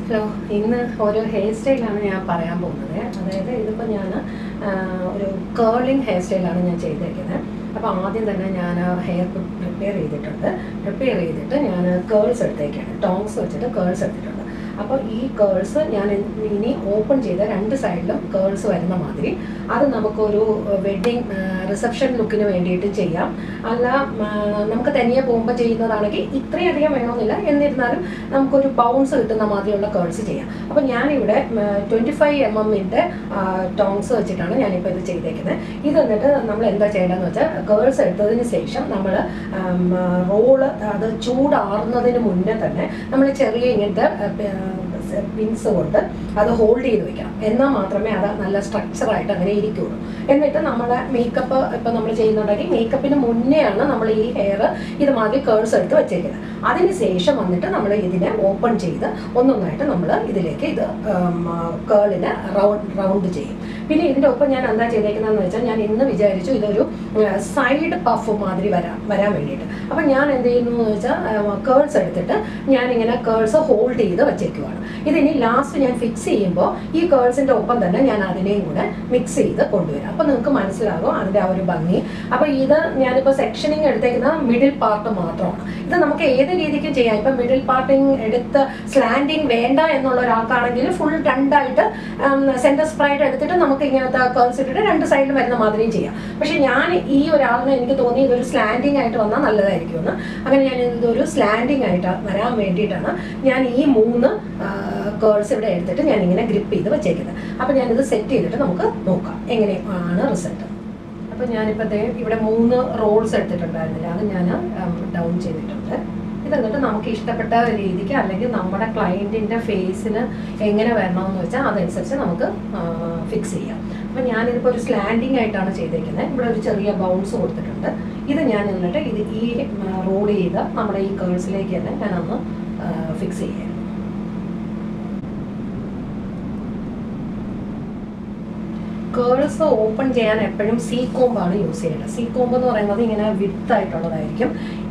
Hello, ഇന്ന് ഒരു hair സ്റ്റൈലാണ് ഞാൻ പറയാൻ പോകുന്നത്. അതായത് ഇതിപ്പോൾ ഞാൻ ഒരു കേർലിംഗ് ഹെയർ സ്റ്റൈലാണ് ഞാൻ ചെയ്തേക്കുന്നത്. അപ്പോൾ ആദ്യം തന്നെ ഞാൻ ഹെയർ പ്രിപ്പയർ ചെയ്തിട്ട് ഞാൻ കേൾസ് എടുത്തേക്കാണ്. ടോങ്സ് വെച്ചിട്ട് കേൾസ് എടുത്തിട്ടുണ്ട്. അപ്പോൾ ഈ കേൾസ് ഞാൻ ഇനി ഓപ്പൺ ചെയ്ത രണ്ട് സൈഡിലും കേൾസ് വരുന്ന മാതിരി അത് നമുക്കൊരു വെഡ്ഡിങ് റിസപ്ഷൻ ലുക്കിന് വേണ്ടിയിട്ട് ചെയ്യാം. അല്ല നമുക്ക് തനിയെ പോകുമ്പോൾ ചെയ്യുന്നതാണെങ്കിൽ ഇത്രയധികം വേണമെന്നില്ല, എന്നിരുന്നാലും നമുക്കൊരു ബൗൺസ് കിട്ടുന്ന മാതിരിയുള്ള കേൾസ് ചെയ്യാം. അപ്പോൾ ഞാനിവിടെ 25 mm ടോങ്സ് വെച്ചിട്ടാണ് ഞാനിപ്പോൾ ഇത് ചെയ്തേക്കുന്നത്. ഇത് എന്നിട്ട് നമ്മൾ എന്താ ചെയ്യേണ്ടതെന്ന് വെച്ചാൽ കേൾസ് എടുത്തതിന് ശേഷം നമ്മൾ റോള് അത് ചൂടാറുന്നതിന് മുന്നേ തന്നെ നമ്മൾ ചെറിയ ഇങ്ങനത്തെ പിൻസ് കൊണ്ട് അത് ഹോൾഡ് ചെയ്ത് വെക്കണം. എന്നാൽ മാത്രമേ അത് നല്ല സ്ട്രക്ചറായിട്ട് അങ്ങനെ ഇരിക്കുകയുള്ളൂ. എന്നിട്ട് നമ്മുടെ മേക്കപ്പ് ഇപ്പം നമ്മൾ ചെയ്യുന്നുണ്ടെങ്കിൽ മേക്കപ്പിന് മുന്നെയാണ് നമ്മൾ ഈ ഹെയർ ഇതുമാതിരി കേൾസ് എടുത്ത് വെച്ചേക്കുന്നത്. അതിന് ശേഷം വന്നിട്ട് നമ്മൾ ഇതിനെ ഓപ്പൺ ചെയ്ത് ഒന്നൊന്നായിട്ട് നമ്മൾ ഇതിലേക്ക് ഇത് കേളിന് റൗണ്ട് ചെയ്യും. പിന്നെ ഇതിൻ്റെ ഒപ്പം ഞാൻ എന്താ ചെയ്തേക്കുന്നതെന്ന് വെച്ചാൽ ഞാൻ ഇന്ന് വിചാരിച്ചു ഇതൊരു സൈഡ് പഫ് മാതിരി വരാൻ വേണ്ടിയിട്ട്. അപ്പം ഞാൻ എന്ത് ചെയ്യുന്നു എന്ന് വെച്ചാൽ കേൾസ് എടുത്തിട്ട് ഞാനിങ്ങനെ കേൾസ് ഹോൾഡ് ചെയ്ത് വെച്ചേക്കുവാണ്. ഇതിനി ലാസ്റ്റ് ഞാൻ ഫിക്സ് ചെയ്യുമ്പോൾ ഈ കേൾസിൻ്റെ ഒപ്പം തന്നെ ഞാൻ അതിനെയും കൂടെ മിക്സ് ചെയ്ത് കൊണ്ടുവരാം. അപ്പോൾ നിങ്ങൾക്ക് മനസ്സിലാകും അതിൻ്റെ ആ ഒരു ഭംഗി. അപ്പോൾ ഇത് ഞാനിപ്പോൾ സെക്ഷനിങ് എടുത്തേക്കുന്ന മിഡിൽ പാർട്ട് മാത്രമാണ്. ഇത് നമുക്ക് ഏത് രീതിക്കും ചെയ്യാം. ഇപ്പം മിഡിൽ പാർട്ടിങ് എടുത്ത് സ്ലാൻഡിങ് വേണ്ട എന്നുള്ള ഒരാൾക്കാണെങ്കിൽ ഫുൾ രണ്ടായിട്ട് സെൻറ്റർ സ്പ്രൈഡ് എടുത്തിട്ട് നമുക്ക് ഇങ്ങനത്തെ കേൾസ് ഇട്ടിട്ട് രണ്ട് സൈഡിൽ വരുന്ന മാതിരിയും ചെയ്യാം. പക്ഷെ ഞാൻ ഈ ഒരാളിനെ എനിക്ക് തോന്നി ഇതൊരു സ്ലാൻഡിങ് ആയിട്ട് വന്നാൽ നല്ലതായിരിക്കുമെന്ന്. അങ്ങനെ ഞാൻ ഇതൊരു സ്ലാൻഡിങ് ആയിട്ട് വരാൻ വേണ്ടിയിട്ടാണ് ഞാൻ ഈ 3 കേൾസ് ഇവിടെ എടുത്തിട്ട് ഞാനിങ്ങനെ ഗ്രിപ്പ് ചെയ്ത് വെച്ചേക്കുന്നത്. അപ്പോൾ ഞാനിത് സെറ്റ് ചെയ്തിട്ട് നമുക്ക് നോക്കാം എങ്ങനെയാണ് റിസൾട്ട്. അപ്പോൾ ഞാനിപ്പോൾ ഇവിടെ 3 റോൾസ് എടുത്തിട്ടുണ്ടായിരുന്നില്ല, അത് ഞാൻ ഡൗൺ ചെയ്തിട്ടുണ്ട്. ഇതെന്നിട്ട് നമുക്ക് ഇഷ്ടപ്പെട്ട രീതിക്ക് അല്ലെങ്കിൽ നമ്മുടെ ക്ലയൻറ്റിൻ്റെ ഫേസിന് എങ്ങനെ വരണമെന്ന് വെച്ചാൽ അതനുസരിച്ച് നമുക്ക് ഫിക്സ് ചെയ്യാം. അപ്പോൾ ഞാനിതിപ്പോൾ ഒരു സ്ലാൻഡിങ് ആയിട്ടാണ് ചെയ്തേക്കുന്നത്. ഇവിടെ ഒരു ചെറിയ ബൗൺസ് കൊടുത്തിട്ടുണ്ട്. ഇത് ഞാൻ എന്നിട്ട് ഈ റോൾ ചെയ്ത് നമ്മുടെ ഈ കേൾസിലേക്ക് തന്നെ ഞാനൊന്ന് ഫിക്സ് ചെയ്യാം. കേൾസ് ഓപ്പൺ ചെയ്യാൻ എപ്പോഴും സി കോമ്പാണ് യൂസ് ചെയ്യേണ്ടത്. സി കോമ്പ് എന്ന് പറയുന്നത് ഇങ്ങനെ വിത്ത് ആയിട്ടുള്ളതായിരിക്കും.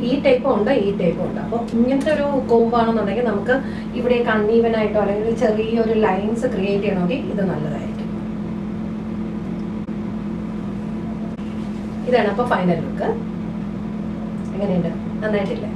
ഈ ടൈപ്പും ഉണ്ട്, ഈ ടൈപ്പും ഉണ്ട്. അപ്പോൾ ഇങ്ങനത്തെ ഒരു കോമ്പാണെന്നുണ്ടെങ്കിൽ നമുക്ക് ഇവിടെ അൺഈവനായിട്ടോ അല്ലെങ്കിൽ ചെറിയൊരു ലൈൻസ് ക്രിയേറ്റ് ചെയ്യണമെങ്കിൽ ഇത് നല്ലതായിരിക്കും. ഇതാണ് അപ്പോൾ ഫൈനൽ ലുക്ക്. എങ്ങനെയുണ്ട്? നന്നായിട്ടില്ലേ?